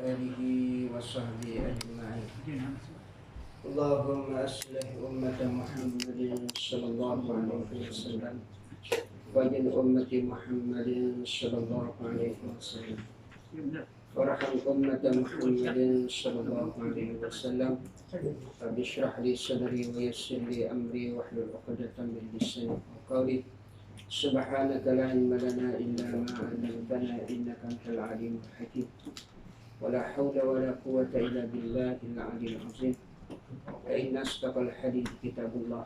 آله وصحبه أجمعين. اللهم أصلح أمة محمد صلى الله عليه وسلم وجل أمة محمد صلى الله عليه وسلم وارحم أمة محمد صلى الله عليه وسلم. رب اشرح لي صدري ويسر لي أمري واحلل عقدة من لساني وقولي سبحانك لا علم لنا إلا ما علمتنا إنك أنت العليم الحكيم. ولا حول ولا قوة إلا بالله العلي العظيم. فإن أصدق الحديث كتاب الله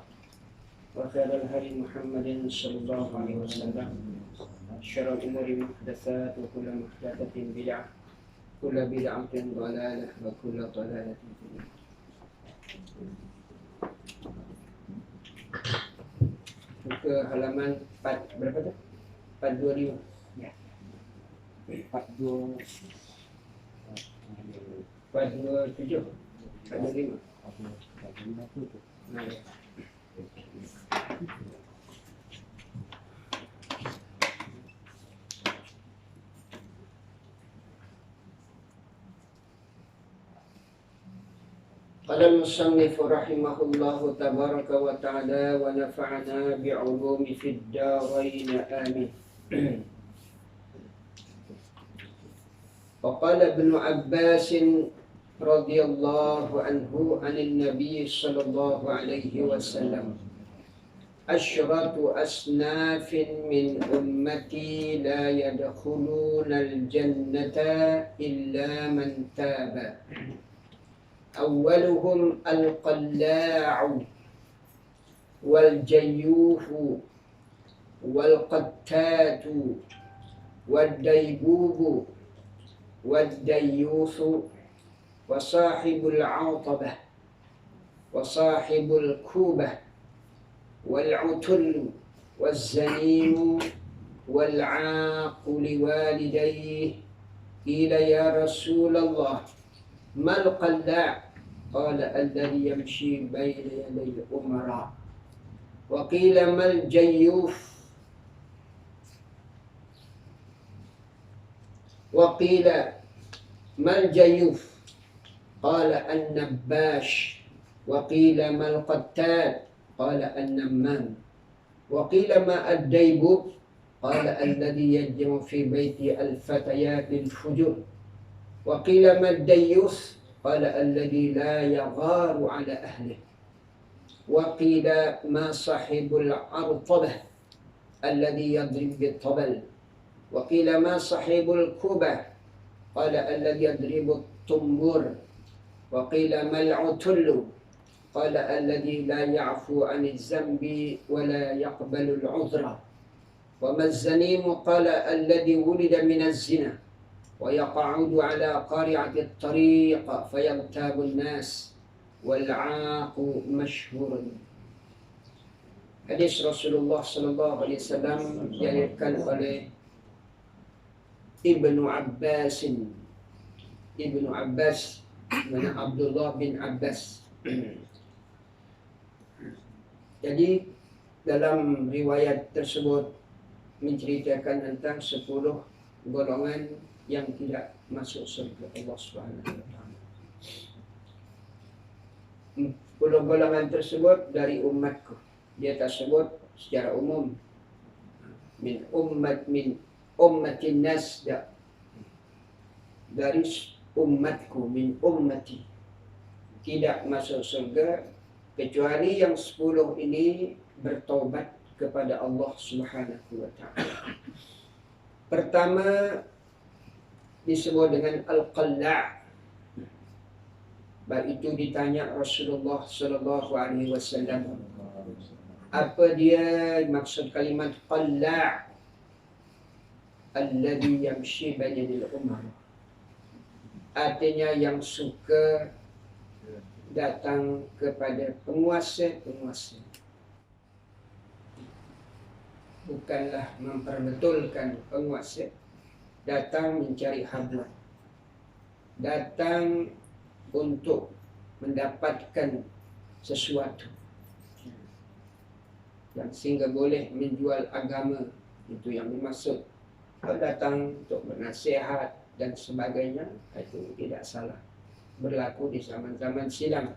وخير الهدي محمد صلى الله عليه وسلم. شر الأمور محدثات وكل محدثة بدعة كل بدعة ضلالة وكل ضلالة في النار. Ke halaman 4 berapa tu? 425. Ya. 427. 425. Nah, ya. Qala al-musannif rahimahullahu tabaraka wa ta'ala wa nafa'ana bi'ulumi fid darain amin. Wa qala Ibnu Abbas radhiyallahu anhu 'anil nabiy sallallahu alaihi wasallam asyratu asnafin min ummati la yadkhuluna al-jannata illa man taba. أولهم القلاع والجيوف والقتات والديبوب والديوث وصاحب العاطبة وصاحب الكوبة والعتل والزنيم والعاق لوالديه. قيل يا رسول الله ما القلاع؟ قال الذي يمشي بين يدي الأمراء. وقيل ما الجيوف؟ وقيل ما الجيوف؟ قال النباش. وقيل ما القتال؟ قال النمام. وقيل ما الديبوب؟ قال الذي يجمع في بيت الفتيات الفجور. وقيل ما الديوث؟ قال الذي لا يغار على أهله. وقيل ما صاحب العرطبة؟ الذي يضرب بالطبل. وقيل ما صاحب الكوبة؟ قال الذي يضرب الطنبور. وقيل ما العتل؟ قال الذي لا يعفو عن الذنب ولا يقبل العذر. وما الزنيم؟ قال الذي ولد من الزنا ويقعد على قارعة الطريق فيغتاب الناس والعاق مشهور. Hadis Rasulullah sallallahu alaihi wasallam diriwayatkan oleh Ibnu Abbas. Ibnu Abbas mana Abdullah bin Abbas. Jadi dalam riwayat tersebut menceritakan tentang 10 golongan yang tidak masuk surga Allah Subhanahu wa taala. 10 golongan tersebut dari umatku. Dia tersebut secara umum min ummatin nas, dari umatku, min ummati, tidak masuk surga kecuali yang 10 ini bertaubat kepada Allah Subhanahu wa taala. Pertama disebut dengan al-qalla'. Baik itu ditanya Rasulullah sallallahu alaihi wasallam, apa dia maksud kalimat qalla'? Alladhi yamshi bainal umar. Artinya yang suka datang kepada penguasa-penguasa. Bukanlah memperbetulkan penguasa, datang mencari habuan, datang untuk mendapatkan sesuatu yang sehingga boleh menjual agama, itu yang dimaksud. Kalau datang untuk bernasihat, dan sebagainya, itu tidak salah, berlaku di zaman-zaman silam.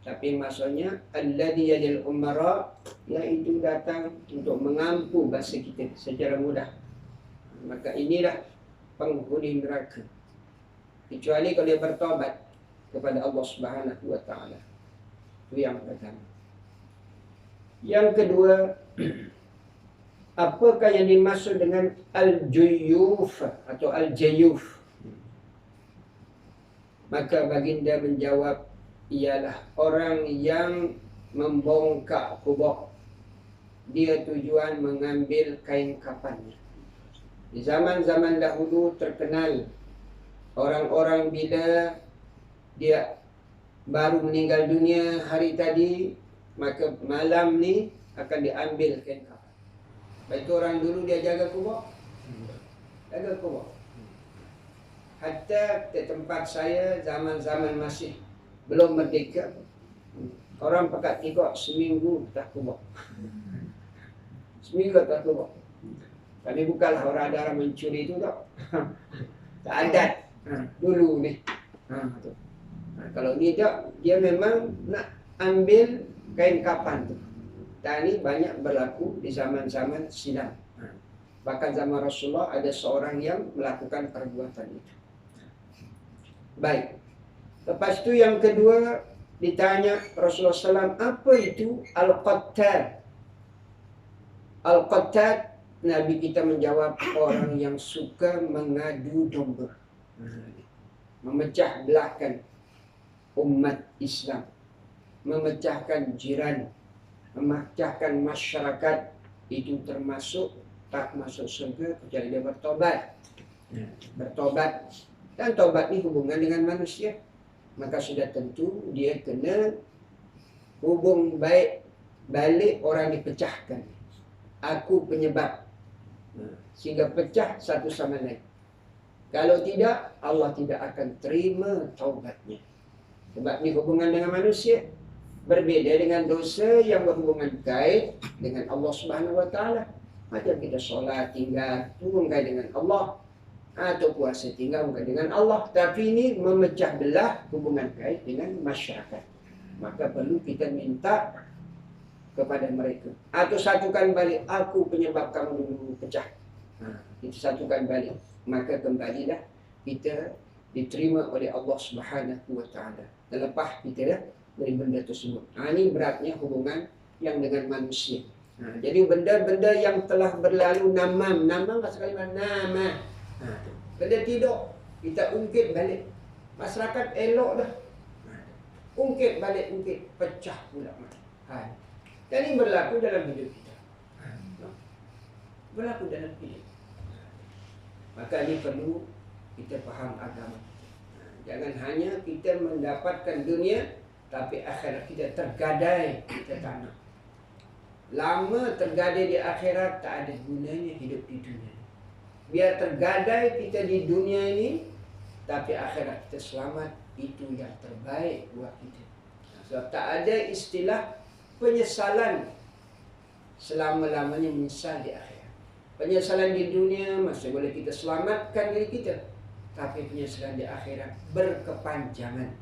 Tapi maksudnya alladhi yadil umara, yaitu datang untuk mengampu bahasa kita secara mudah. Maka inilah penghuni neraka, kecuali kalau dia bertobat kepada Allah Subhanahu wa taala. Itu yang pertama. Yang kedua, apakah yang dimaksud dengan al-juyuf atau al-jayuf? Maka baginda menjawab, ialah orang yang membongkak kubur. Dia tujuan mengambil kain kafannya. Di zaman-zaman dahulu terkenal orang-orang bila dia baru meninggal dunia hari tadi, maka malam ni akan diambil kain kafan. Baik orang dulu dia jaga kubur. Jaga kubur. Hatta di tempat saya zaman-zaman masih belum merdeka, orang pekat tengok seminggu tak kubur. Seminggu tak kubur. Kami bukanlah orang ada orang mencuri itu tak. Tak adat dulu ni. Tu. Kalau ni tak, dia memang nak ambil kain kafan tu. Dan ini banyak berlaku di zaman-zaman silam. Bahkan zaman Rasulullah ada seorang yang melakukan perbuatan itu. Baik. Lepas itu yang kedua, ditanya Rasulullah SAW, apa itu Al-Qattat? Al-Qattat, Nabi kita menjawab, orang yang suka mengadu domba, memecah belahkan umat Islam, memecahkan jiran, memecahkan masyarakat. Itu termasuk tak masuk surga kecuali dia bertobat. Bertobat. Dan tobat ni hubungan dengan manusia, maka sudah tentu dia kena hubung baik balik orang dipecahkan. Aku penyebab, sehingga pecah satu sama lain. Kalau tidak, Allah tidak akan terima taubatnya. Sebab ni hubungan dengan manusia, berbeda dengan dosa yang berhubungan kait dengan Allah Subhanahu wa taala. Macam kita solat tinggal turun kait dengan Allah, atau puasa tinggal bukan dengan Allah. Tapi ini memecah belah hubungan kait dengan masyarakat. Maka perlu kita minta kepada mereka, atau satukan balik, aku penyebab kamu dulu pecah. Kita satukan balik, maka kembalilah kita diterima oleh Allah Subhanahu wa taala. Terlepas kita dah dari benda tersebut. Ini beratnya hubungan yang dengan manusia. Jadi benda-benda yang telah berlalu, namam sekali nama. Benda tidur, kita ungkit balik. Masyarakat elok dah. Ungkit balik, pecah pula. Dan ini berlaku dalam hidup kita. Berlaku dalam hidup. Maka ini perlu kita faham agama. Jangan hanya kita mendapatkan dunia, tapi akhirat kita tergadai, kita tak nak. Lama tergadai di akhirat, tak ada gunanya hidup di dunia. Biar tergadai kita di dunia ini, tapi akhirat kita selamat, itu yang terbaik buat kita. Sebab tak ada istilah penyesalan selama-lamanya menyesal di akhirat. Penyesalan di dunia masih boleh kita selamatkan diri kita, tapi penyesalan di akhirat berkepanjangan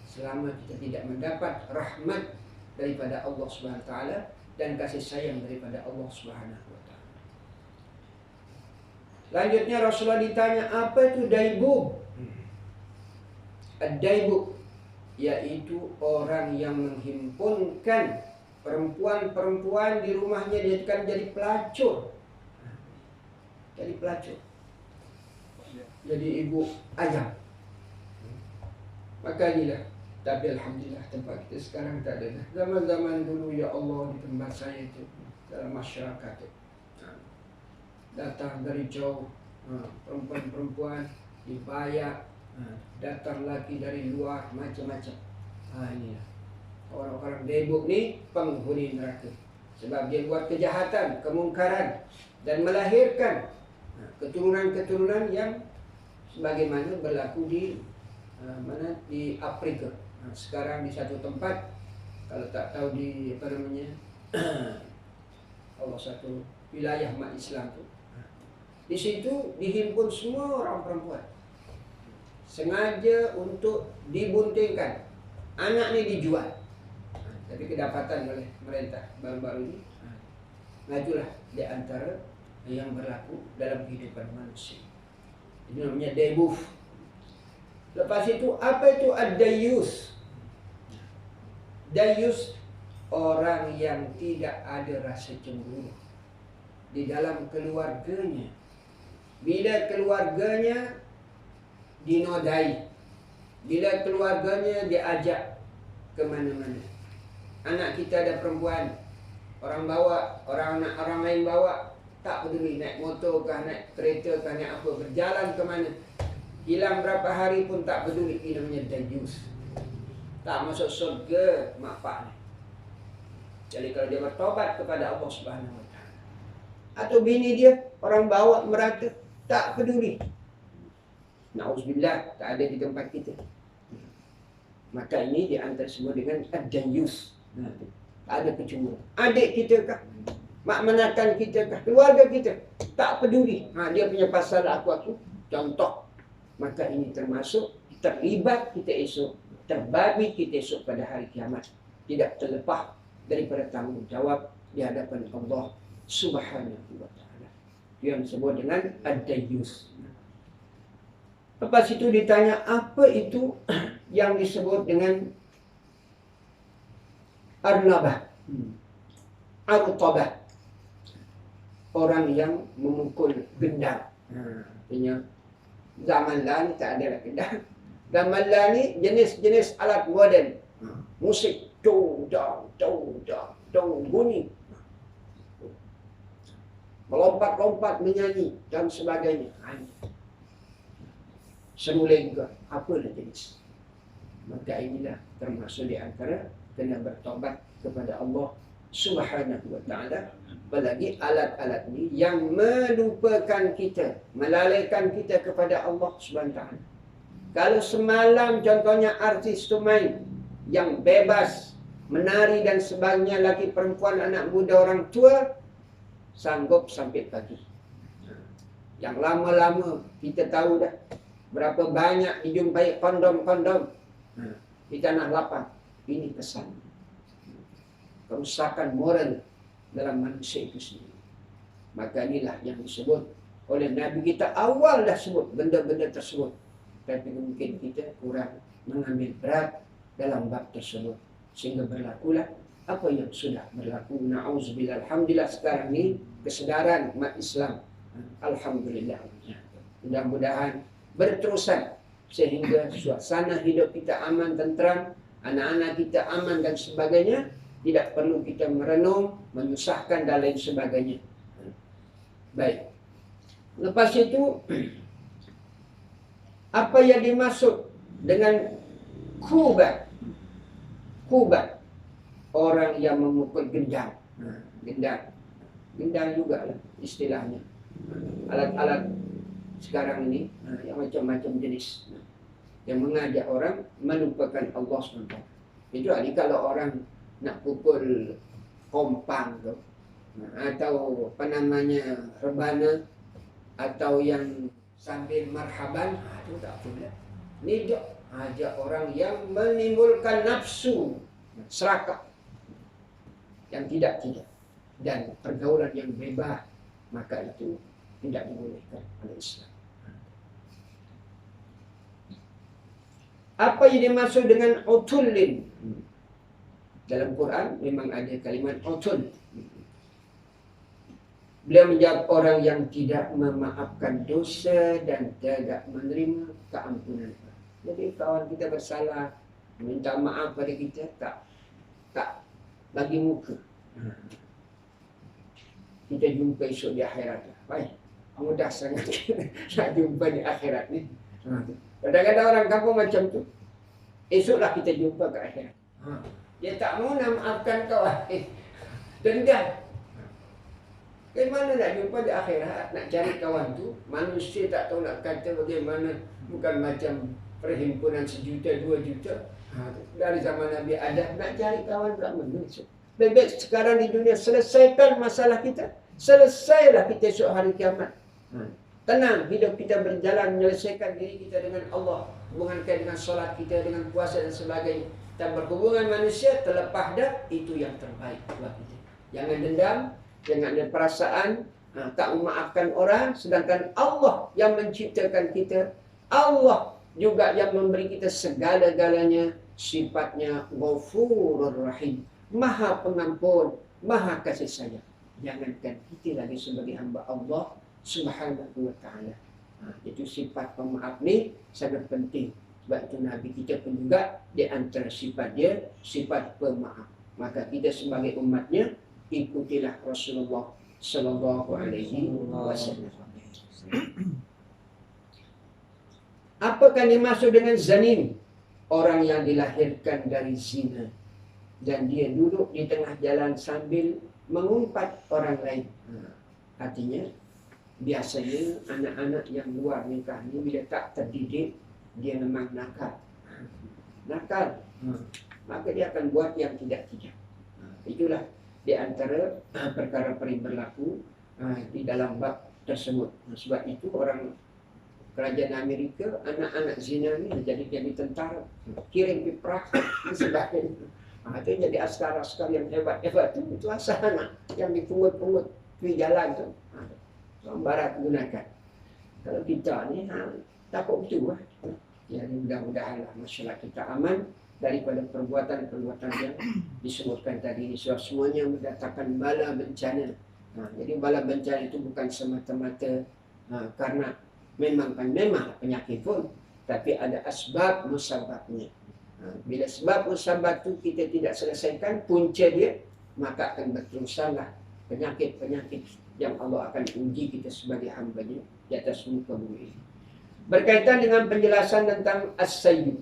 selama kita tidak mendapat rahmat daripada Allah Subhanahu wa taala dan kasih sayang daripada Allah Subhanahu wa taala. Lanjutnya Rasulullah ditanya, apa itu daibub? Ad-daibub yaitu orang yang menghimpunkan perempuan-perempuan di rumahnya, dia akan jadi pelacur. Jadi pelacur. Jadi ibu ayam. Maka inilah. Tapi alhamdulillah tempat kita sekarang tak ada. Zaman-zaman dulu ya Allah di tempat saya itu, dalam masyarakat itu, datang dari jauh perempuan-perempuan dibayar, datang lagi dari luar macam-macam. Inilah orang-orang debuk ni penghuni neraka. Sebab dia buat kejahatan, kemungkaran dan melahirkan keturunan-keturunan yang sebagaimana berlaku di di Afrika. Sekarang di satu tempat, kalau tak tahu di apa namanya, Allah satu wilayah umat Islam tu, di situ dihimpun semua orang perempuan. sengaja untuk dibuntingkan. Anak ni dijual. Tapi kedapatan oleh pemerintah baru-baru ini. Itulah di antara yang berlaku dalam kehidupan manusia. Itu namanya debuf. Lepas itu, apa itu ad-dayyus? Dayyus, orang yang tidak ada rasa cemburu di dalam keluarganya. Bila keluarganya dinodai, bila keluarganya diajak ke mana-mana. Anak kita ada perempuan, orang bawa, orang lain bawa, tak peduli naik motor kah, naik kereta kah, naik apa, berjalan ke mana. Hilang berapa hari pun tak peduli. Ini namanya dayyus. Tak masuk surga mak pak ni. Jadi kalau dia bertobat kepada Allah Subhanahu Wa Taala. Atau bini dia orang bawa merata, tak peduli. Na'udzubillah, tak ada di tempat kita. Maka ini diantara semua dengan ad-dayyus. Tak ada kecemburuan. Adik kita kah? Mak menakan kita kah? Keluarga kita? Tak peduli. Dia punya pasal aku. Contoh. Maka ini termasuk terlibat kita esok, terbabi kita esok pada hari kiamat. Tidak terlepas daripada tanggungjawab di hadapan Allah Subhanahu Wa Taala. Yang disebut dengan ad-dayyus. Lepas itu ditanya apa itu yang disebut dengan arnabah, artabah, orang yang memukul gendang. Artinya zaman lah ni tak ada lah gendang. Zaman lah ni jenis-jenis alat moden, musik, bunyi, melompat-lompat menyanyi dan sebagainya. Semuling ke apalah jenis. Maka inilah termasuk di antara kena bertobat kepada Allah Subhanahu Wa Taala. Apalagi alat-alat ini yang melupakan kita, melalaikan kita kepada Allah Subhanahu Wa Taala. Kalau semalam contohnya artis tu main yang bebas menari dan sebagainya, laki perempuan, anak muda, orang tua, sanggup sampai pagi. Yang lama-lama kita tahu dah berapa banyak dijumpai kondom-kondom di tanah lapang. Ini pesan kerusakan moral dalam manusia itu sendiri. Maka inilah yang disebut oleh Nabi kita, awal dah sebut benda-benda tersebut. Tapi mungkin kita kurang mengambil berat dalam bab tersebut, sehingga berlakulah apa yang sudah berlaku. Na'udzubillah. Alhamdulillah sekarang ini kesedaran umat Islam, alhamdulillah, mudah-mudahan berterusan sehingga suasana hidup kita aman, tentram, anak-anak kita aman dan sebagainya. Tidak perlu kita merenung, menyusahkan dan lain sebagainya. Baik. Lepas itu, apa yang dimaksud dengan kubat? Kubat, orang yang memukul gendang. Gendang juga lah istilahnya. Alat-alat sekarang ini yang macam-macam jenis, yang mengajak orang melupakan Allah SWT. Itu kalau orang nak pukul kompang tu, atau apa namanya rebana, atau yang sambil marhaban, itu tak boleh. Ini ajak orang yang menimbulkan nafsu serakah yang tidak dan pergaulan yang bebas, maka itu tidak dibolehkan oleh Islam. Apa yang dimaksud dengan utullin? Dalam Quran memang ada kalimat utul. Beliau menjawab orang yang tidak memaafkan dosa dan tidak menerima keampunan. Jadi kawan kita bersalah, minta maaf pada kita, tak bagi muka. Kita jumpa esok di akhirat. Baik, mudah sangat nak jumpa di akhirat ni. Kadang-kadang orang kampung macam tu. Esoklah kita jumpa ke akhirat. Dia tak mau nak maafkan kau. Dendam. Bagaimana nak jumpa di akhirat? Nak cari kawan tu, manusia tak tahu nak kata bagaimana. Bukan macam perhimpunan 1 juta, 2 juta. Dari zaman Nabi Adam, nak cari kawan tak manusia. Lebih sekarang di dunia, selesaikan masalah kita. Selesailah kita esok hari kiamat. Tenang, hidup kita berjalan, menyelesaikan diri kita dengan Allah hubungankan dengan solat kita, dengan puasa dan sebagainya. Dan berhubungan manusia terlepas dah, itu yang terbaik buat kita. Jangan dendam, jangan ada perasaan tak memaafkan orang, sedangkan Allah yang menciptakan kita, Allah juga yang memberi kita segala-galanya. Sifatnya Ghafurur Rahim, Maha Pengampun, Maha Kasih Sayang. Jangankan kita lagi sebagai hamba Allah Subhanahu wa ta'ala. Itu sifat pemaaf ni sangat penting. Sebab itu Nabi kita pun juga di antara sifat dia, sifat pemaaf. Maka kita sebagai umatnya, ikutilah Rasulullah Sallallahu Alaihi Wasallam. Apakah dimaksud dengan zanim? Orang yang dilahirkan dari zina dan dia duduk di tengah jalan sambil mengumpat orang lain. Artinya, biasanya anak-anak yang luar nikah ni bila tak terdidik, dia memang nakal. Nakal. Maka dia akan buat yang tidak-tidak. Itulah di antara perkara-perkara berlaku di dalam bab tersebut. Sebab itu orang kerajaan Amerika, anak-anak zina ni jadi tentara, kirim perang dan sebagainya. Itu jadi askar-askar yang hebat-hebat itu asal anak yang dipungut-pungut di jalan tu. Orang barat gunakan. Kalau kita ni takut betul lah. Jadi mudah-mudahan masyarakat kita aman daripada perbuatan-perbuatan yang disebutkan tadi ini. Sebab semuanya mendatangkan bala bencana. Jadi bala bencana itu bukan semata-mata karena memang penyakit pun, tapi ada asbab musababnya. Bila sebab musabab itu kita tidak selesaikan punca dia, maka akan berterusanlah penyakit-penyakit yang Allah akan uji kita sebagai hamba-Nya di atas muka bumi. Berkaitan dengan penjelasan tentang as-sayyid.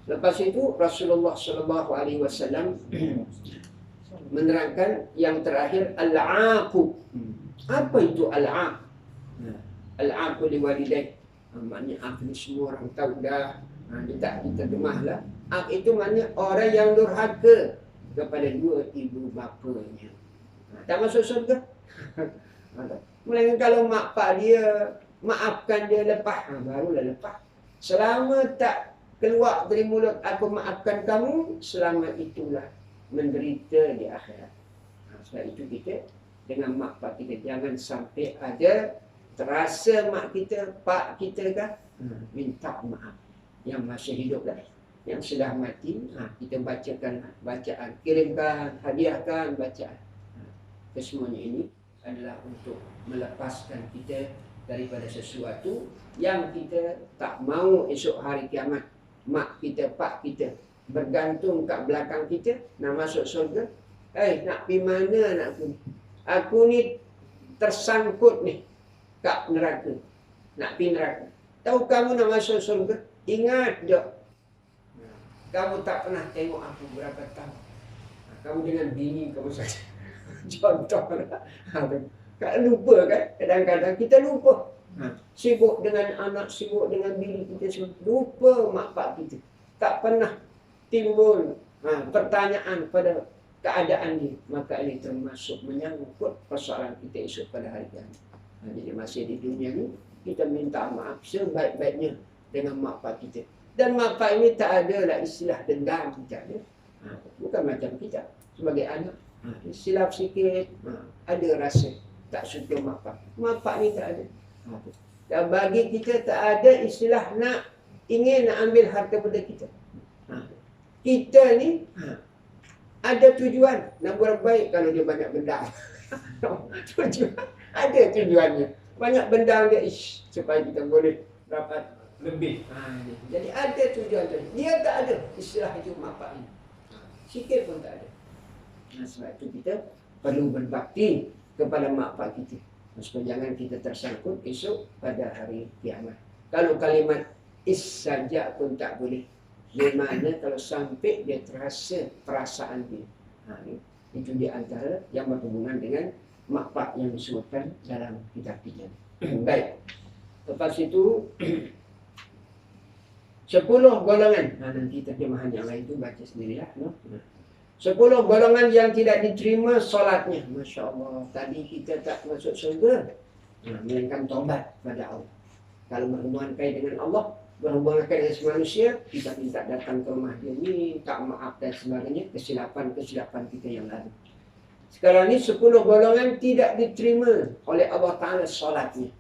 Lepas itu Rasulullah Sallallahu Alaihi Wasallam menerangkan yang terakhir al-aqu. Apa itu al-aq? Al-aq li walidain. Maknanya aq ni semua orang tahu dah. Kita terjemahlah. Aq itu maknanya orang yang durhaka kepada dua ibu bapanya. Tak masuk surga. Melainkan kalau mak pak dia maafkan dia lepas, barulah lepas. Selama tak keluar dari mulut aku maafkan kamu, selama itulah menderita di akhirat. Sebab itu kita dengan mak pak kita jangan sampai ada terasa mak kita, pak kita kan minta maaf. Yang masih hidup lah, yang sudah mati, kita bacakan bacaan, kirimkan, hadiahkan bacaan. Kesemuanya ini adalah untuk melepaskan kita daripada sesuatu yang kita tak mau esok hari kiamat mak kita, pak kita bergantung kat belakang kita nak masuk surga. Nak pergi mana anakku? Aku ni tersangkut ni kat neraka. Nak pergi neraka. Tahu kamu nak masuk surga? Ingat tak? Kamu tak pernah tengok aku berapa tahun. Kamu dengan bini kamu saja. Contohlah. Lupa kan? Kadang-kadang kita lupa. Sibuk dengan anak, sibuk dengan bini kita semua. Lupa mak pak kita. Tak pernah timbul pertanyaan pada keadaan ini. Maka ini termasuk menyangkut persoalan kita esok pada hari kiamat. Jadi masih di dunia ni kita minta maaf sebaik-baiknya dengan mak pak kita. Dan mak pak ini tak ada lah istilah dendam kita. Bukan macam kita sebagai anak. Silap sikit, ada rasa tak suka mak pak. Mak pak ni tak ada. Dan bagi kita tak ada istilah ingin nak ambil harta benda kita. Kita ni ada tujuan nak buat baik kalau dia banyak benda. Tujuan ada tujuannya. Banyak benda dia supaya kita boleh dapat lebih. Jadi ada tujuan tu. Dia tak ada istilah itu mak pak ni. Sikit pun tak ada. Sebab itu kita perlu berbakti kepada mak pak kita. Supaya jangan kita tersangkut esok pada hari kiamat. Kalau kalimat is saja pun tak boleh. Bagaimana kalau sampai dia terasa perasaan dia. Itu di antara yang berhubungan dengan mak pak yang disebutkan dalam kitab kita. Baik. Lepas itu 10 golongan. Nanti terjemahan yang lain itu baca sendirilah. 10 golongan yang tidak diterima solatnya. Masya Allah. Tadi kita tak masuk surga. melainkan taubat pada Allah. Kalau berhubungan kait dengan Allah, berhubungan kait dengan manusia, kita minta datang ke rumah dia, minta maaf dan sebagainya, kesilapan kita yang lalu. Sekarang ini 10 golongan tidak diterima oleh Allah Ta'ala salatnya.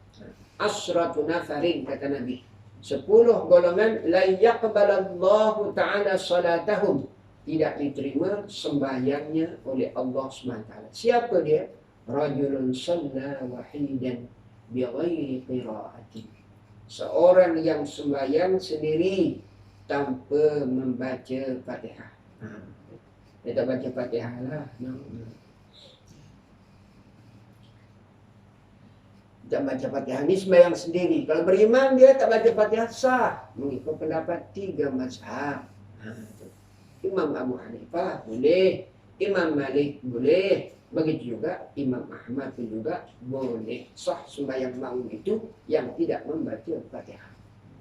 Asratu nafarin, kata Nabi. 10 golongan la yaqbalallahu Ta'ala salatahum, tidak diterima sembahyangnya oleh Allah SWT. Siapa dia? Rajulun shalla wahidan bighairi qira'atin. Seorang yang sembahyang sendiri tanpa membaca Fatihah. Dia tak baca Fatihah lah. Tak baca Fatihah ni sembahyang sendiri. Kalau berimam dia tak baca Fatihah sah. Mengikut pendapat 3 mazhab. Imam Abu Hanifah boleh, Imam Malik boleh, begitu juga Imam Ahmad pun juga boleh. Sah sembahyang makmum itu yang tidak membaca Fatihah.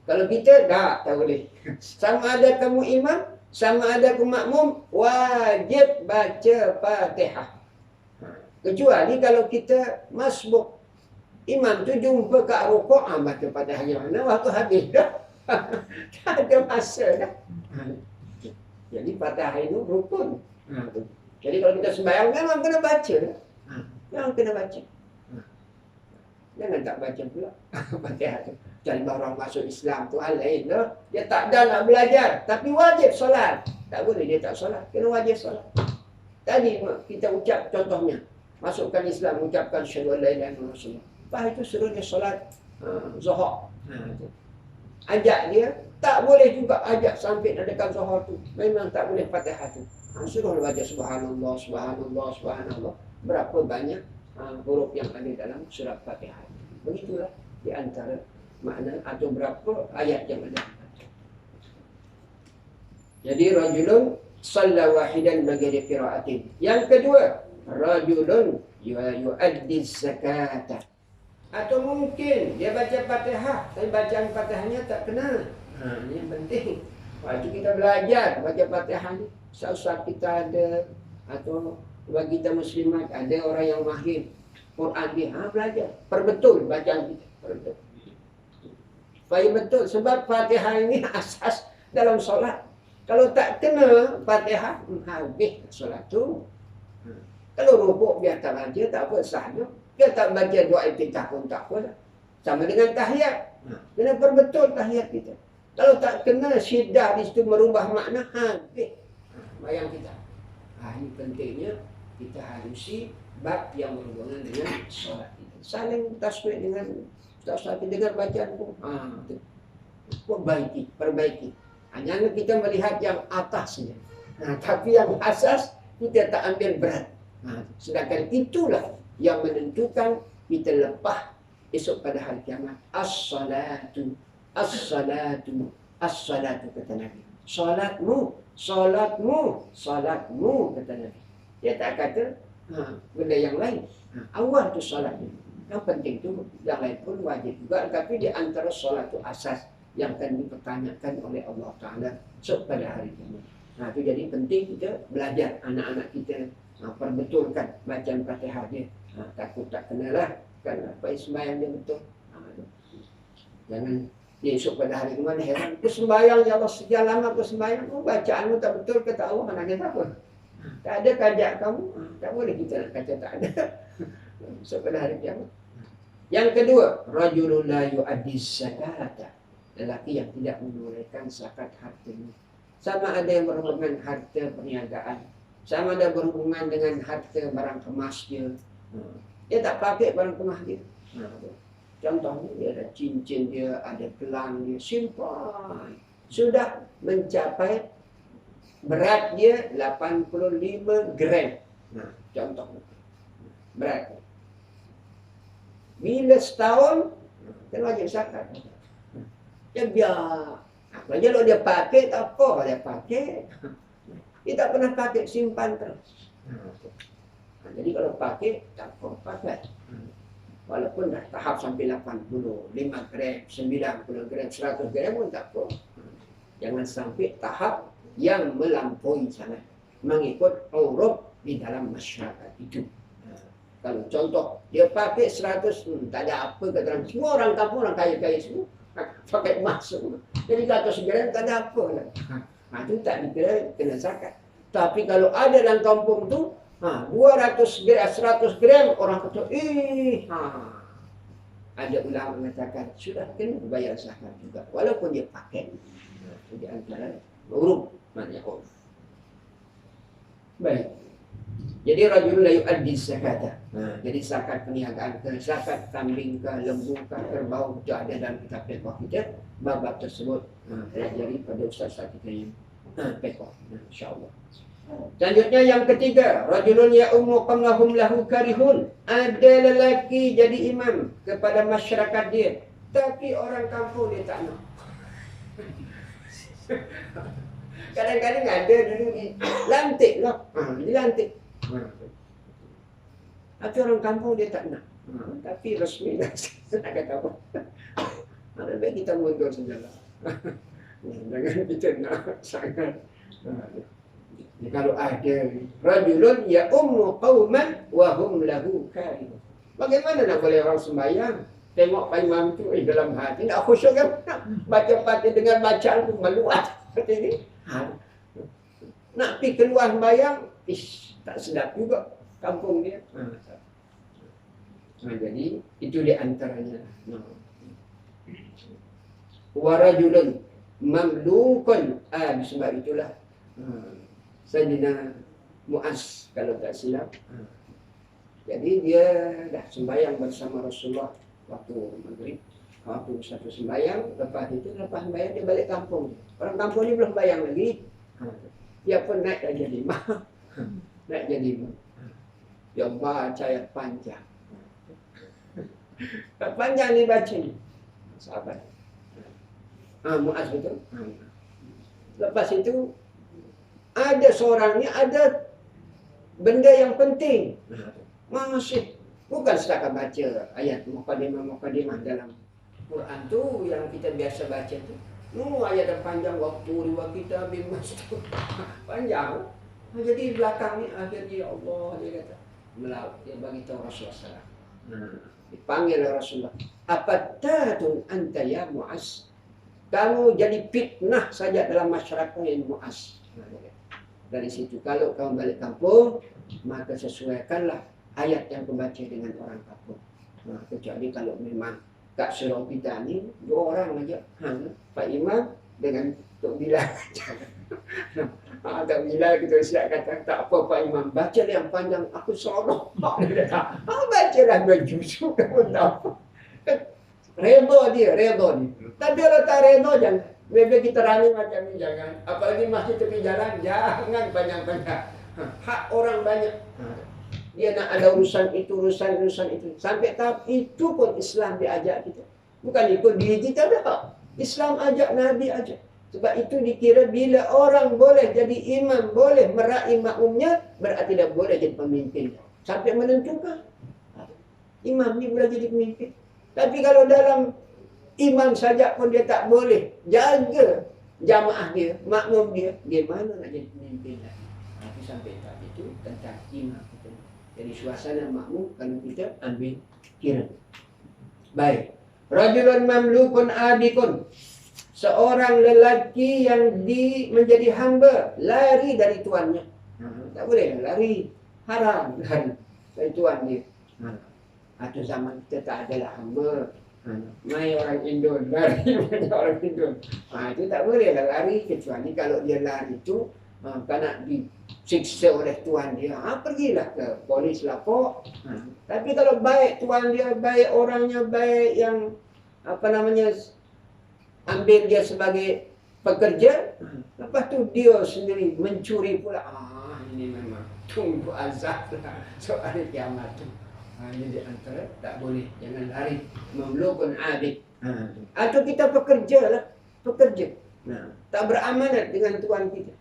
Kalau kita tak boleh. Sama ada kamu imam, sama ada kamu makmum, wajib baca Fatihah. Kecuali kalau kita masbuk. Imam tu jumpa kat rukuk, baca Fatihah yang mana waktu habis dah. Tak ada masa dah. Jadi Fatihah itu rukun. Jadi kalau kita sembahyang memang kena baca. Memang kena baca. Jangan tak baca pula Fatihah tu. Cari orang masuk Islam tu hal lain tu. Dia tak ada nak belajar, tapi wajib solat. Tak boleh dia tak solat, kena wajib solat. Tadi kita ucap contohnya, masukkan Islam, ucapkan syahadu an la ilaha illallah. Lepas itu suruh dia solat zuhur. Ajak dia, tak boleh juga ajak sampai nak dekat zuhur tu. Memang tak boleh Fatihah tu. Suruh baca subhanallah, subhanallah, subhanallah. Berapa banyak huruf yang ada dalam surat Fatihah. Begitulah di antara makna atau berapa ayat yang ada. Jadi rajulun shalla wahidan bighairi qira'atin. Yang kedua, rajulun yu'addi zakata. Atau mungkin dia baca Fatihah, tapi bacaan Fatihahnya tak kena. Ini yang penting. Waktu kita belajar baca Fatihah ni, ustaz kita ada, atau bagi kita muslimat ada orang yang mahir Quran dia, belajar perbetul bacaan kita, perbetul. Supaya betul, sebab Fatihah ini asas dalam solat. Kalau tak kena Fatihah, habis solat tu. Kalau rukuk biar tak baca, tak apa, sahnya. Dia tak baca doa iftitah pun tak apa. Sama dengan tahiyat. Kena perbetul tahiyat kita. Kalau tak kena syiddah di situ merubah makna, habis bayang kita. Ini pentingnya kita harusi bab yang berhubungan dengan solat kita. Saling tasbih dengan ustaz kita dengar bacaan pun. Perbaiki. Hanya kita melihat yang atasnya. Tapi yang asas kita tak ambil berat. Sedangkan itulah yang menentukan kita lepas esok pada hari kiamat. As-salatu, as-salatu, as-salatu, kata Nabi. Salatmu, salatmu, salatmu, kata Nabi. Dia tak kata benda yang lain. Awal tu salatnya. Yang penting tu, yang lain pun wajib juga. Tapi di antara salat tu asas yang akan dipertanyakan oleh Allah Ta'ala esok pada hari kiamat. Itu jadi penting kita belajar anak-anak kita. Perbetulkan bacaan Fatihah dia. Takut tak kenalah kan apa sembahyang dia betul. Jangan dia esok pada hari kemana heran. Aku sembahyang ya Allah sekian lama aku sembahyang. Bacaanmu tak betul kata Allah, mana kita apa. Tak ada kajak kamu. Tak boleh kita nak kata tak ada. Esok pada hari kiamat. Yang kedua, rajulun la yu'addi zakata. Lelaki yang tidak menunaikan zakat hartanya. Sama ada yang berhubungan harta perniagaan, sama ada berhubungan dengan harta barang kemas dia. Dia tak pakai barang kemas dia. Contohnya dia ada cincin dia, ada gelang dia, simpan. Sudah mencapai berat dia 85 gram. Contohnya. Berat. Bila setahun, kan wajib zakat. Dia biar. Kalau dia pakai, tak apa dia pakai. Dia tak pernah pakai, simpan terus. Jadi kalau pakai, tak apa pakai. Walaupun dah tahap sampai 80, 5 gram, 90 gram, 100 gram pun tak apa. Jangan sampai tahap yang melampaui sana. Mengikut uruf di dalam masyarakat itu. Kalau contoh, dia pakai 100, tak ada apa kata orang. Semua orang kampung, orang kaya-kaya semua. Pakai emas semua. Jadi 100 gram tak ada apa lah. Itu tak dikira kena zakat. Tapi kalau ada dalam kampung tu, 200 gram, 100 gram, orang kata, ada ulama mengatakan, sudah kena bayar zakat juga. Walaupun dia pakai. Itu di antara uruf. Maknanya uruf. Baik. Jadi rajul la yu'addi zakata. Jadi zakat perniagaan ke, zakat kambing ke, lembu ke, kerbau itu ada dalam kitab fiqh kita. Bab tersebut pelajari pada ustaz kita yang fiqh. Insya-Allah. Selanjutnya yang ketiga, rajulun ya'ummu qamnahum lahu karihun. Ada lelaki jadi imam kepada masyarakat dia, tapi orang kampung dia tak nak. Kadang-kadang ada dulu dilantik lah. Dilantik. Tapi orang kampung dia tak nak. Tapi resmi dah. Nak kata apa? Lebih baik kita mundur sajalah. Jangan kita nak sangat. Kalau ada rajulun ya ummu qauman wa hum lahu karihun. Bagaimana nak boleh orang sembahyang tengok Pak Imam tu dalam hati nak khusyuk kan? Baca Fatihah dengan bacaan tu meluat seperti ini. Nak pergi keluar sembahyang, tak sedap juga kampung dia. Jadi itu di antaranya. Warajulun mamlukun. Sebab itulah Sayyidina Mu'az kalau tak silap. Jadi dia dah sembahyang bersama Rasulullah waktu maghrib. Waktu satu sembahyang, lepas sembahyang dia balik kampung. Orang kampung ni belum sembahyang lagi. Dia pun naik dah jadi imam. Naik jadi imam. Dia baca ayat panjang. Panjang ni baca ni. Sahabat. Mu'az betul. Lepas itu ada seorang ni ada benda yang penting. Masih bukan setakat baca ayat mukadimah dalam Quran tu yang kita biasa baca tu. Ayat yang panjang waktu riwayat kita bimbas tu. Panjang. Jadi belakang ni akhirnya ya Allah dia kata melaut dia bagi tahu Rasulullah. Dipanggil Rasulullah. Apatatun anta ya Mu'az? Kamu jadi fitnah saja dalam masyarakat yang Mu'az. Dari situ kalau kamu balik kampung, maka sesuaikanlah ayat yang membaca dengan orang kampung. Kecuali kalau memang kat surau kita ni 2 orang aja. Pak Imam dengan Tok Bilal. Tok Bilal kita siap kata tak apa Pak Imam, baca yang panjang aku seronok. Dia kata, bacalah 2 juz kamu tahu. Redha dia. Tapi kalau tak redha jangan. Bila kita rani macam ni jangan. Apalagi masjid tepi jalan, jangan panjang-panjang. Hak orang banyak. Dia nak ada urusan itu. Sampai tahap itu pun Islam diajak kita. Bukan ikut diri kita dah. Islam ajak, Nabi ajak. Sebab itu dikira bila orang boleh jadi imam, boleh meraih makmumnya, berarti dia boleh jadi pemimpin. Sampai menentukan. Imam ni boleh jadi pemimpin. Tapi kalau dalam imam saja pun dia tak boleh jaga jamaah dia, makmum dia, mana nak jadi pemimpin lagi? Tapi sampai tahap itu tentang imam. Jadi suasana makmum kalau kita ambil kira. Baik. Rajulun mamlukun adikun. Seorang lelaki yang menjadi hamba, lari dari tuannya. Tak boleh lari. Haram lari dari tuan dia. Atau zaman kita tak adalah hamba. Mai orang Indo lari orang Indo. Itu tak boleh lari kecuali kalau dia lari itu kena disiksa oleh tuan dia. Pergilah ke polis lapor. Tapi kalau baik tuan dia, baik orangnya, baik yang ambil dia sebagai pekerja, lepas tu dia sendiri mencuri pula. Ini memang tunggu azab lah soal kiamat tu. Jadi antara tak boleh, jangan lari. Mamlukun adik. Atau kita pekerja. Tak beramanat dengan tuan kita.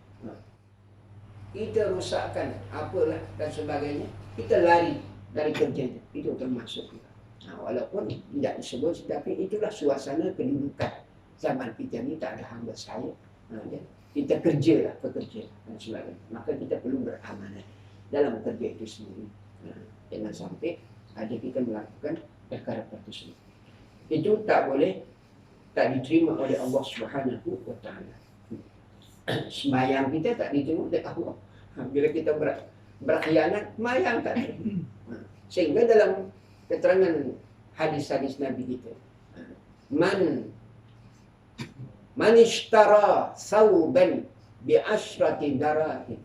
Kita rusakkan apalah dan sebagainya, kita lari dari kerjanya. Itu termasuk juga. Walaupun tidak disebut, tapi itulah suasana kedudukan. Zaman kita ni tak ada hamba saya. Kita kerjalah, pekerja dan sebagainya. Maka kita perlu beramanat dalam kerja itu sendiri. Jangan sampai ada kita melakukan perkara tersebut. Itu tak boleh, tak diterima oleh Allah Subhanahu wa taala. Sembahyang kita tak diterima oleh Allah. Bila kita berkhianat, sembahyang tak diterima. Sehingga dalam keterangan hadis-hadis Nabi kita, man ishtara thawban bi ashrati darahim.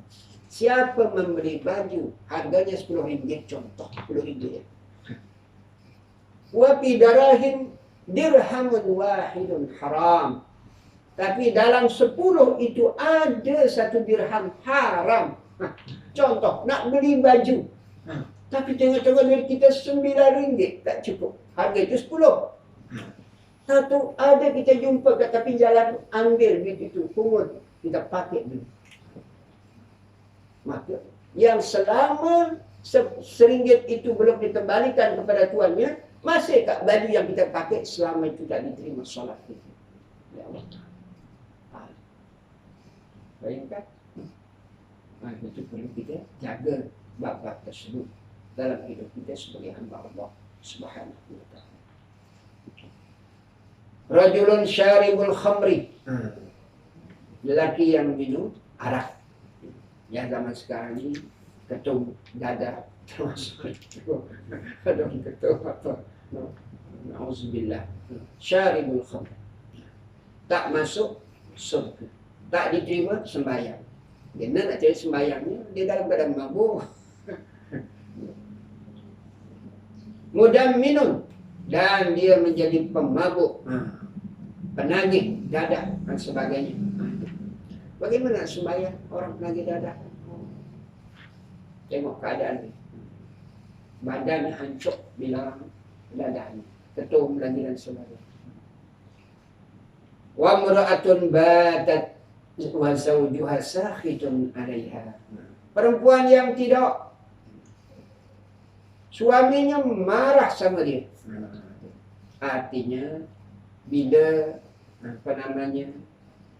Siapa membeli baju harganya 10 ringgit, contoh 10 ringgit. Wa bi darahim dirhamun wahidun haram. Tapi dalam 10 itu ada 1 dirham haram. Contoh, nak beli baju. Tapi tengok-tengok duit kita 9 ringgit, tak cukup. Harga itu 10. Satu ada kita jumpa kat tepi jalan, ambil duit itu, pungut, kita pakai dulu. Maka yang selama RM1 itu belum dikembalikan kepada tuannya, masih kat baju yang kita pakai selama itu tak diterima solat kita. Ya Allah. Bayangkan. Itu perlu kita jaga bab-bab tersebut dalam hidup kita sebagai hamba Allah Subhanahu wa taala. Rajulun syaribul khamri. Lelaki yang minum arak. Yang zaman sekarang ini ketum dada termasuk ada ketum apa? Nauzubillah. Syaribul khamri. Tak masuk surga. Tak diterima sembahyang. Dia nak cari sembahyangnya, dia dalam keadaan mabuk. Mudamminun, dan dia menjadi pemabuk, penagih dadah dan sebagainya. Bagaimana sembahyang orang penagih dadah? Tengok keadaan ni. Badan hancur bila dadahnya, ketum lagi dan sebagainya. Wa mra'atun batat wa zawjuha sakhitun 'alaiha. Perempuan yang tidak, suaminya marah sama dia. Artinya bila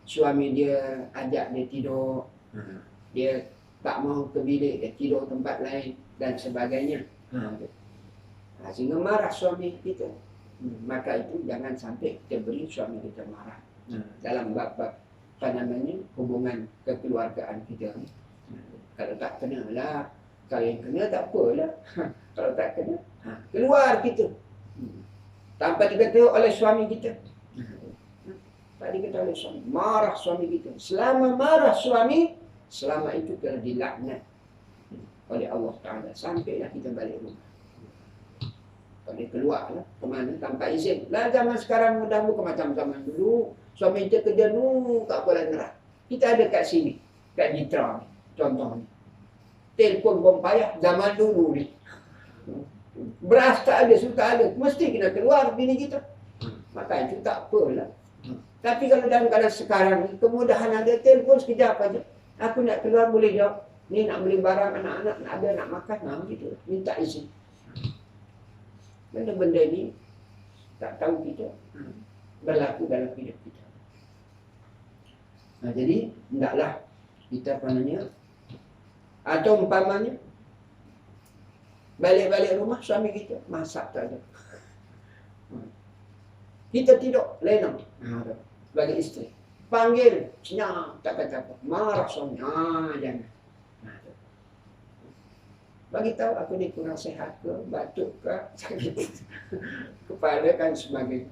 suami dia ajak dia tidur, dia tak mau ke bilik, dia tidur tempat lain dan sebagainya. Sehingga marah suami kita. Maka itu jangan sampai kita beri suami kita marah. Dalam bab-bab hubungan kekeluargaan kita. Kalau tak kena lah, kalau yang kena tak apalah. Kalau tak kena, keluar kita tanpa diketahui oleh suami kita. Tak diketahui oleh suami, marah suami kita. Selama marah suami, selama itu telah dilaknat oleh Allah Ta'ala. Sampailah kita balik rumah. Kalau dia keluar lah, kemana tanpa izin. Lah zaman sekarang mudah bukan macam zaman dulu. Suami kita kerja dulu kat Kuala Nerang. Kita ada kat sini, kat Jitra ni, contohnya. Telefon pun payah zaman dulu ni. Beras tak ada, susu tak ada. Mesti kena keluar bini kita. Maka itu tak apalah. Tapi kalau dalam keadaan sekarang ni, kemudahan ada, telefon sekejap aja. Aku nak keluar boleh jawab. Ni nak beli barang anak-anak, nak ada nak makan, gitu. Minta izin. Benda-benda ni tak tahu kita berlaku dalam hidup kita. Jadi hendaklah kita atau umpamanya balik-balik rumah suami kita masak tak ada. Kita tidur lenong sebagai isteri. Panggil senyap tak kata apa. Marah suami. Jangan. Bagi tahu aku ni kurang sihat ke, batuk ke, sakit kepala kan sebagainya.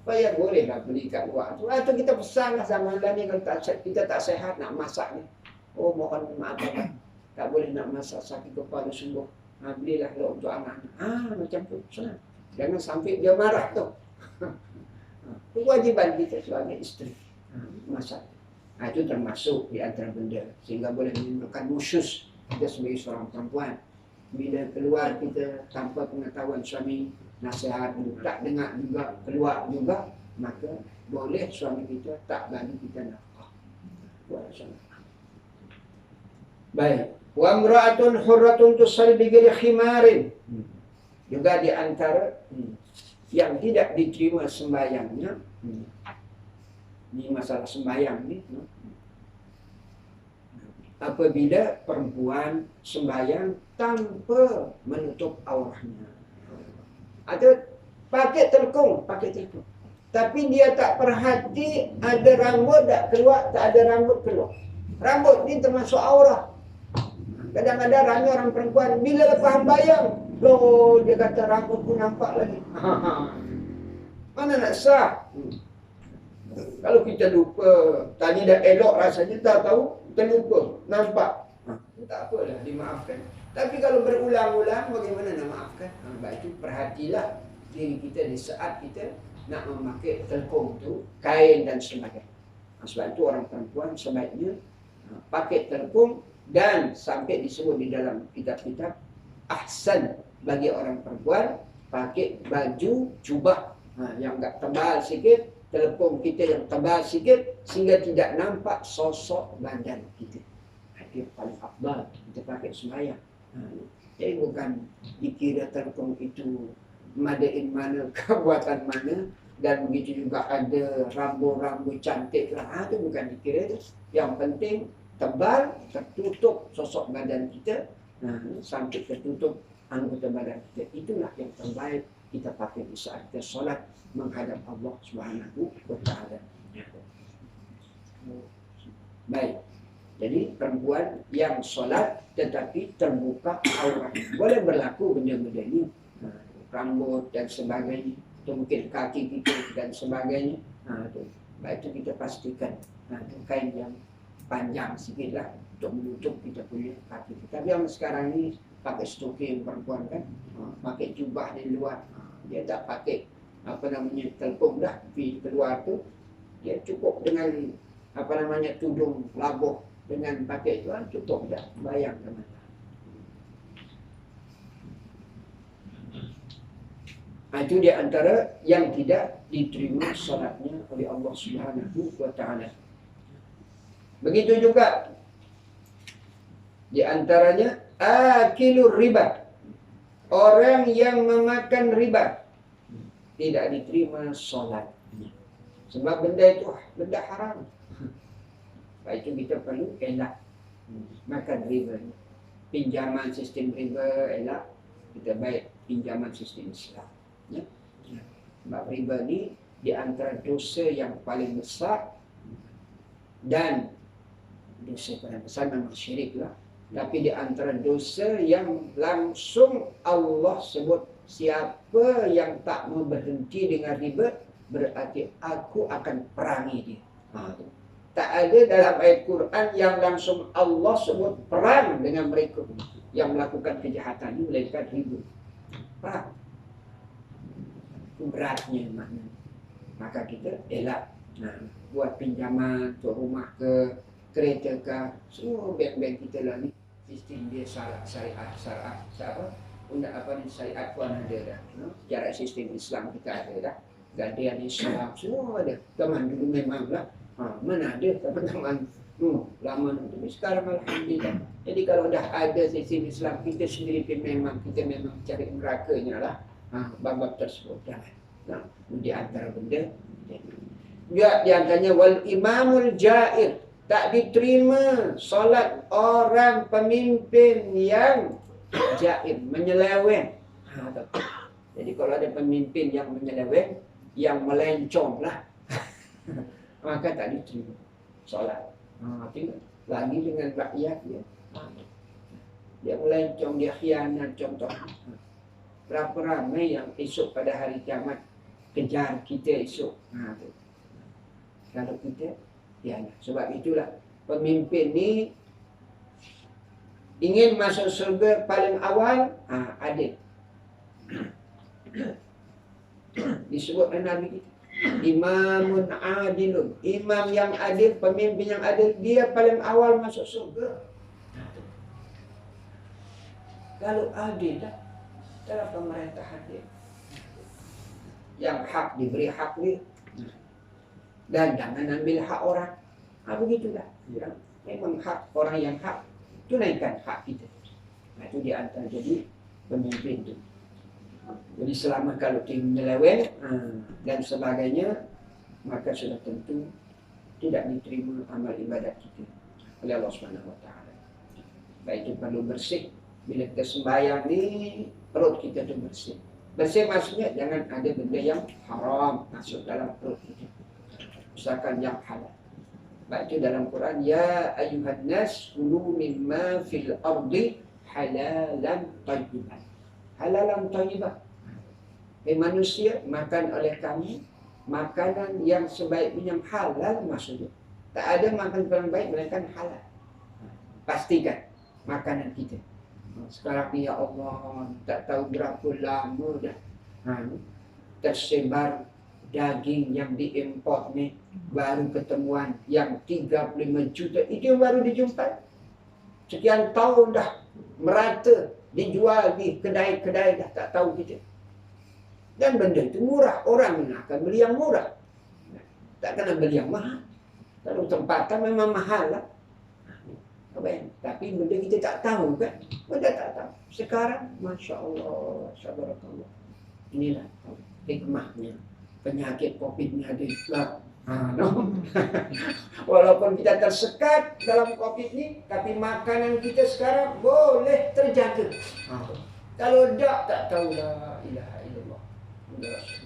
Supaya bolehlah beli kat luar tu. Atau kita pesanlah zaman ni kalau kita tak sihat nak masak ni. Oh mohon maaf Abang. Tak boleh nak masak sakit kepala sungguh. Belilah untuk anak. Macam tu. Senang. Jangan sampai dia marah tu. Kewajiban kita sebagai isteri. Masak. Itu termasuk di antara benda. Sehingga boleh menimbulkan musyus kita sebagai seorang perempuan. Bila keluar kita tanpa pengetahuan suami, nasihat tak dengar juga, keluar juga, maka boleh suami kita tak bagi kita nafkah. Baik. Wa imra'atun hurratun tusalli bi ghairi khimarin. Juga di antara yang tidak diterima sembahyangnya. Ini masalah sembahyang ni. apabila perempuan sembahyang tanpa menutup aurahnya. Atau pakai telekung. Tapi dia tak perhati ada rambut tak keluar, tak ada rambut keluar. Rambut ni termasuk aurah. Kadang-kadang ramai orang perempuan, bila lepas sembahyang, loh, dia kata rambutku nampak lagi. Mana nak sah? Kalau kita lupa, tadi dah elok rasanya, tak tahu, terlupa, nampak. Tak apalah, dimaafkan. Tapi kalau berulang-ulang, bagaimana nak maafkan? Sebab itu perhatilah diri kita di saat kita nak memakai telekung tu, kain dan sebagainya. Sebab itu orang perempuan sebaiknya pakai telekung, dan sampai disebut di dalam kitab-kitab, ahsan bagi orang perempuan pakai baju jubah yang agak tebal sikit, telekung kita yang tebal sikit, sehingga tidak nampak sosok badan kita. Itu paling afdal kita pakai sembahyang. Jadi bukan dikira telekung itu madain mana, kebuatan mana, dan begitu juga ada rambu-rambu cantik lah. Itu bukan dikira itu. Yang penting tebal, tertutup sosok badan kita, sampai tertutup anggota badan kita. Itulah yang terbaik kita pakai di saat kita solat menghadap Allah Subhanahu wa Ta'ala. Baik. Jadi perempuan yang solat tetapi terbuka aurat, boleh berlaku benda-benda ini, rambut dan sebagainya, mungkin kaki kita dan sebagainya. Baik itu kita pastikan kain yang panjang sikit lah untuk menutup kita punya kaki kita. Tapi yang sekarang ni pakai stocking perempuan kan, pakai jubah di luar, dia tak pakai telekung dah di keluar tu, dia cukup dengan tudung labuh, dengan pakai itu cukup dah, bayangkan. Itu di antara yang tidak diterima salatnya oleh Allah Subhanahu wa Ta'ala. Begitu juga di antaranya akilur riba, orang yang memakan riba tidak diterima salatnya, sebab benda itu benda haram. Baik itu kita perlu elak makan riba, pinjaman sistem riba elak, kita baik pinjaman sistem Islam. Sebab riba ni di antara dosa yang paling besar, dan dosa paling besar memang syirik lah. Tapi di antara dosa yang langsung Allah sebut, siapa yang tak mau berhenti dengan riba, berarti aku akan perangi dia. Tak ada dalam ayat Quran yang langsung Allah sebut perang dengan mereka yang melakukan kejahatan ini, melainkan riba. Perang. Itu beratnya maknanya. Maka kita elak buat pinjaman untuk rumah ke, kereta ke, semua bank-bank kita lah ni sistem dia syariat syariat pun ada dah. Secara sistem Islam kita ada dah. Gadian Islam semua ada. Zaman dulu memanglah mana ada teman-teman lama nanti. Sekarang alhamdulillah. Jadi kalau dah ada sistem Islam kita sendiri kita memang cari nerakanya lah. Bab-bab tersebut jangan. Di antara benda juga di antaranya wal imamul jair, tak diterima solat orang pemimpin yang jair, menyeleweng. Jadi kalau ada pemimpin yang menyeleweng, yang melencong lah, maka tak diterima solat. Lagi dengan rakyat dia melencong, dia khianat. Contoh, berapa ramai yang esok pada hari kiamat kejar kita esok. Kalau kita sebab itulah pemimpin ni ingin masuk surga paling awal adil. Disebut oleh Nabi kita, imamun adilun, imam yang adil, pemimpin yang adil, dia paling awal masuk surga. Kalau adil dalam pemerintahan dia, yang hak diberi hak dia, dan jangan ambil hak orang. Begitulah. Memang hak orang yang hak, tunaikan hak kita. Itu di antara jadi pemimpin itu. Jadi selama kalau dia menyeleweng dan sebagainya, maka sudah tentu tidak diterima amal ibadat kita oleh Allah Subhanahu wa Ta'ala. Baik itu perlu bersih. Bila kita sembahyang ni, perut kita tu bersih. Bersih maksudnya jangan ada benda yang haram masuk dalam perut kita. Misalkan yang halal. Baik itu dalam Quran, ya ayyuhan nas kulu mimma fil ardi halalan thayyiban. Halalan thayyiban. Manusia makan oleh kami makanan yang sebaik-baiknya halal maksudnya. Tak ada makan paling baik melainkan halal. Pastikan makanan kita. Sekarang ni ya Allah, tak tahu berapa lama dah tersebar daging yang diimport ni, baru ketemuan yang 35 juta. Itu baru dijumpai. Sekian tahun dah merata dijual di kedai-kedai dah tak tahu kita. Dan benda itu murah. Orang akan beli yang murah. Tak kena beli yang mahal. Kalau tempatan memang mahal lah. Tapi benda kita tak tahu kan. Benda tak tahu. Sekarang, Masya Allah, Subhanallah. Inilah hikmahnya. Penyakit COVID ni ada. Walaupun kita tersekat dalam COVID ni, tapi makanan kita sekarang boleh terjaga. Kalau tak tahu la ilaha illallah.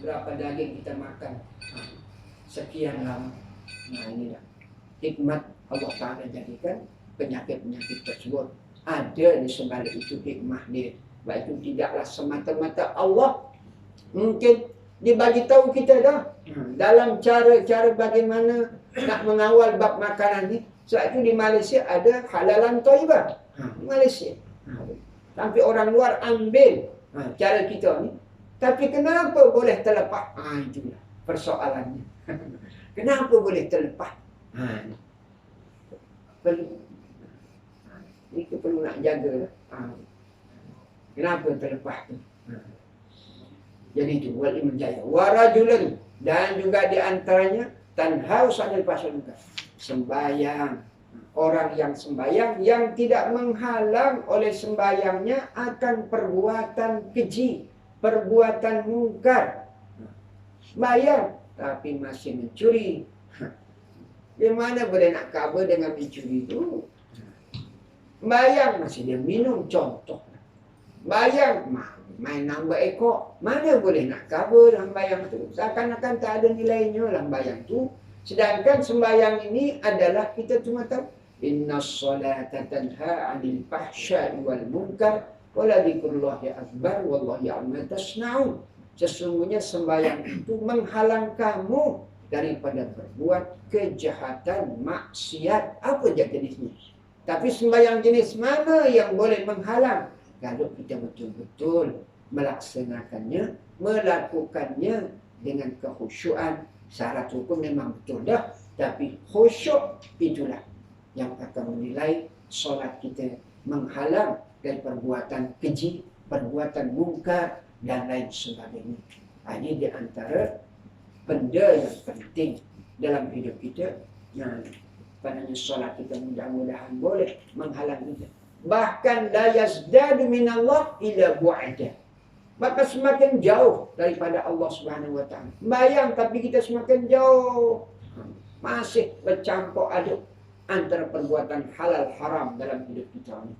Berapa daging kita makan sekian lama. Nah inilah hikmat Allah Ta'ala jadikan penyakit-penyakit tersebut ada di sebalik itu hikmah dia. Baik itu tidaklah semata-mata Allah mungkin dibagi tahu kita dah dalam cara-cara bagaimana nak mengawal bab makanan ni. Sebab itu di Malaysia ada halalan thayyibah. Di Malaysia. Sampai orang luar ambil cara kita ni. Tapi kenapa boleh terlepas? Itulah persoalannya. Kenapa boleh terlepas? Ini perlu nak jaga. Kenapa terlepas tu? Jadi itu wal imjaya. Warajulan, dan juga di antaranya tanhaus anil fahsya'i munkar. Sembahyang. Orang yang sembahyang yang tidak menghalang oleh sembahyangnya akan perbuatan keji, perbuatan mungkar. Sembahyang tapi masih mencuri. Di mana boleh nak cover dengan mencuri itu? Sembahyang masih dia minum, contoh. Sembahyang main nambah ekor. Mana boleh nak cover dalam sembahyang tu? Seakan-akan tak ada nilainya dalam sembahyang tu. Sedangkan sembahyang ini adalah kita cuma tahu inna sholata tanha 'anil fahsya'i wal munkar wa la dzikrullahi akbar wallahu ya'lamu ma tasna'un. Sesungguhnya sembahyang itu menghalang kamu daripada berbuat kejahatan, maksiat, apa je jenisnya. Tapi sembahyang jenis mana yang boleh menghalang? Kalau kita betul-betul melaksanakannya, melakukannya dengan kekhusyuan. Syarat hukum memang betul dah, tapi khusyuk itulah yang akan menilai solat kita menghalang dari perbuatan keji, perbuatan mungkar dan lain sebagainya. Ini di antara benda yang penting dalam hidup kita. Padanya solat kita mudah-mudahan boleh menghalang kita. Bahkan la yazdadu minallah ila bu'ada. Maka semakin jauh daripada Allah Subhanahu wa taala. Bayang tapi kita semakin jauh. Masih bercampur aduk antara perbuatan halal haram dalam hidup kita ni.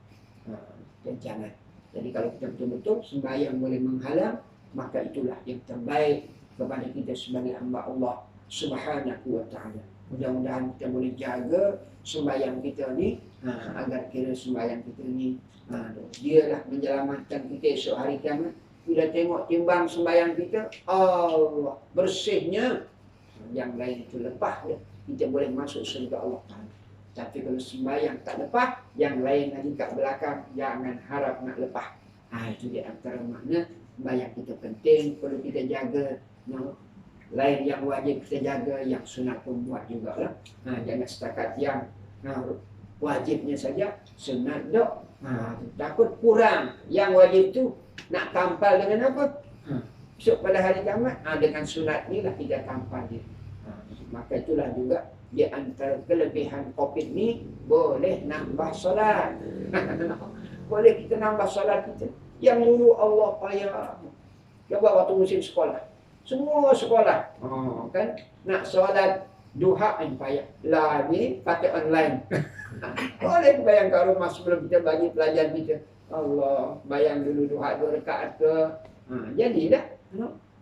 Dan jangan. Jadi kalau kita betul-betul sembahyang boleh menghalang, maka itulah yang terbaik kepada kita sebagai hamba Allah Subhanahu wa taala. Mudah-mudahan kita boleh jaga sembahyang kita ni agar kira sembahyang kita ni dialah menyelamatkan kita esok hari kiamat. Bila tengok timbang sembahyang kita, Allah bersihnya, yang lain itu lepas dia, kita boleh masuk surga Allah Ta'ala. Tapi kalau sembahyang tak lepas, yang lain lagi kat belakang, jangan harap nak lepas. Itu di antara makna sembahyang kita penting, perlu kita jaga. Lain yang wajib kita jaga, yang sunat pun buat jugalah. Jangan setakat yang wajibnya saja, sunat dok. Takut kurang. Yang wajib tu nak tampal dengan apa? Besok pada hari kiamat, dengan sunat ni lah kita tampal dia. Maka itulah juga di antara kelebihan COVID ni, boleh nambah solat. Boleh kita nambah solat kita. Yang dulu Allah payah. Coba waktu musim sekolah. Semua sekolah kan nak solat Duha yang payah. Lah ni pakai online. Boleh bayang kat rumah sebelum kita bagi pelajar kita. Allah, bayang dulu duha 2 rakaat ke. Jadi dah.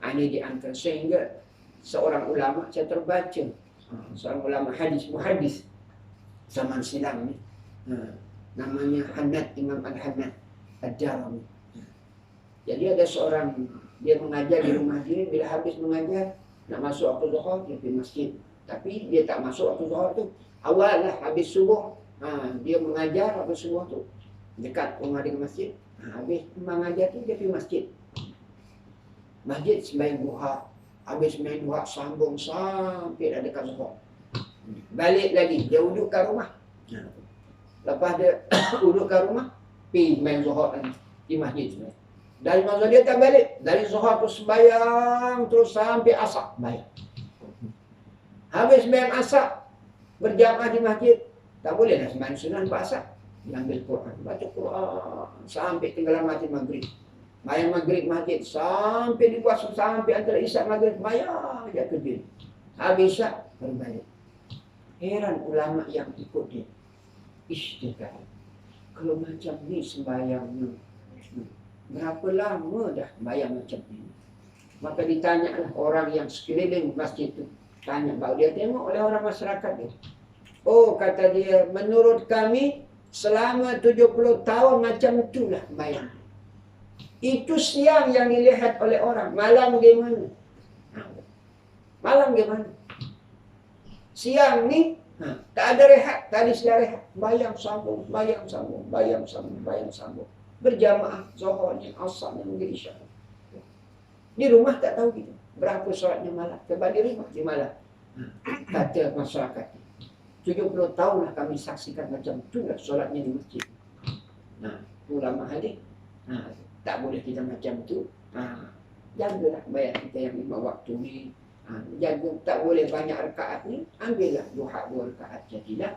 Ini diantara sehingga seorang ulama saya terbaca. Seorang ulama hadis, muhaddis zaman silam ni. Namanya Hannad, Imam Al-Hannad Ad-Darimi. Jadi ada seorang, dia mengajar di rumah dia, bila habis mengajar, nak masuk waktu zuhur, dia pergi masjid. Tapi dia tak masuk waktu zuhur tu. Awal lah, habis subuh, dia mengajar waktu subuh tu. Dekat rumah dengan masjid. Habis mengajar tu, dia pergi masjid. Masjid sembahyang duha. Habis sembahyang duha, sambung sampai dah dekat zuhur. Balik lagi, dia uduk kat rumah. Lepas dia uduk kat rumah, pergi sembahyang zuhur lagi di masjid sebenarnya. Dari masa dia tak balik, dari zuhur tu sembahyang terus sampai asar bayar. Habis sembahyang asar, berjamaah di masjid, tak boleh dah sembahyang sunnah lepas asar. Dia ambil Quran, baca Quran sampai tenggelam mati maghrib. Bayang maghrib masjid sampai dibuat sampai antara isyak maghrib bayar dia kerja. Habis isyak baru balik. Heran ulama yang ikut dia. Istighfar. Kalau macam ni sembahyangnya, berapa lama dah bayang macam ni? Maka ditanyalah orang yang sekeliling masjid tu. Tanya, baru dia tengok oleh orang masyarakat dia. Oh, kata dia, menurut kami selama 70 tahun macam itulah bayang. Itu siang yang dilihat oleh orang. Malam gimana? Malam gimana? Siang ni tak ada rehat, tak ada istilah rehat. Bayang sambung, bayang sambung, bayang sambung, bayang sambung. Berjamaah, zuhurnya, asarnya, maghrib, isyak. Di rumah tak tahu gitu. Berapa solatnya malam. Sebab di rumah, di malam. Kata masyarakat. 70 tahun lah kami saksikan macam itulah solatnya di masjid. Ulama hadis. Tak boleh kita macam tu. Jagalah bayar kita yang 5 waktu ni. Jaga, tak boleh banyak rakaat ni. Ambillah duha 2 rakaat. Jadilah.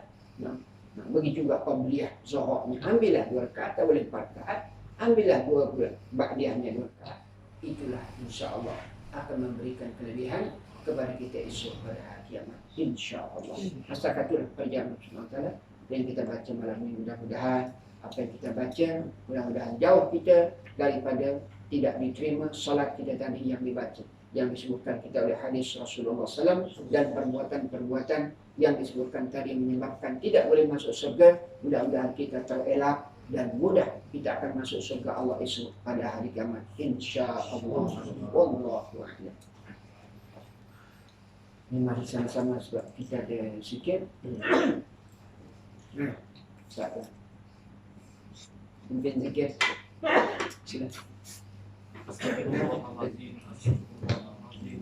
Begitu juga qabliyah zuhurnya. Ambillah 2 rakaat. Tak boleh 4 rakaat. Ambillah 2 ba'diyahnya 2 rakaat. Itulah insya-Allah akan memberikan kelebihan kepada kita esok pada hari kiamat. Insya-Allah. Asal-katulah perjalanan SWT yang kita baca malam ini, mudah-mudahan apa yang kita baca, mudah-mudahan jauh kita daripada tidak diterima salat kita tadi yang dibaca, yang disebutkan kita oleh hadis Rasulullah SAW, dan perbuatan-perbuatan yang disebutkan tadi menyebabkan tidak boleh masuk surga. Mudah-mudahan kita terelak dan mudah kita akan masuk surga Allah esok pada hari kiamat. InsyaAllah. Wallahu a'lam. Ini mari sama-sama sebab kita ada sikit. Silakan. Mungkin sikit. Silakan. Astagfirullahaladzim. Astagfirullahaladzim.